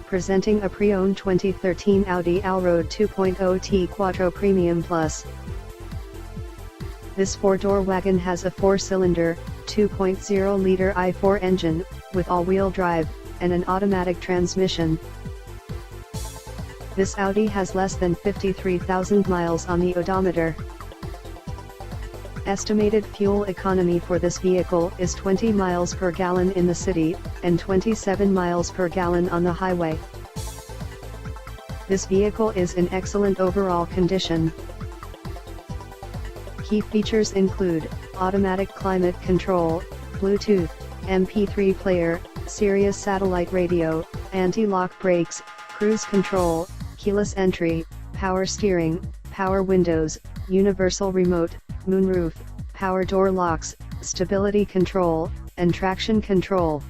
presenting a pre-owned 2013 Audi allroad 2.0 T Quattro Premium Plus. This four-door wagon has a four-cylinder, 2.0-liter i4 engine, with all-wheel drive, and an automatic transmission. This Audi has less than 53,000 miles on the odometer. Estimated fuel economy for this vehicle is 20 miles per gallon in the city, and 27 miles per gallon on the highway. This vehicle is in excellent overall condition. Key features include automatic climate control, Bluetooth, MP3 player, Sirius satellite radio, anti-lock brakes, cruise control, keyless entry, power steering, power windows, universal remote, moonroof, power door locks, stability control, and traction control.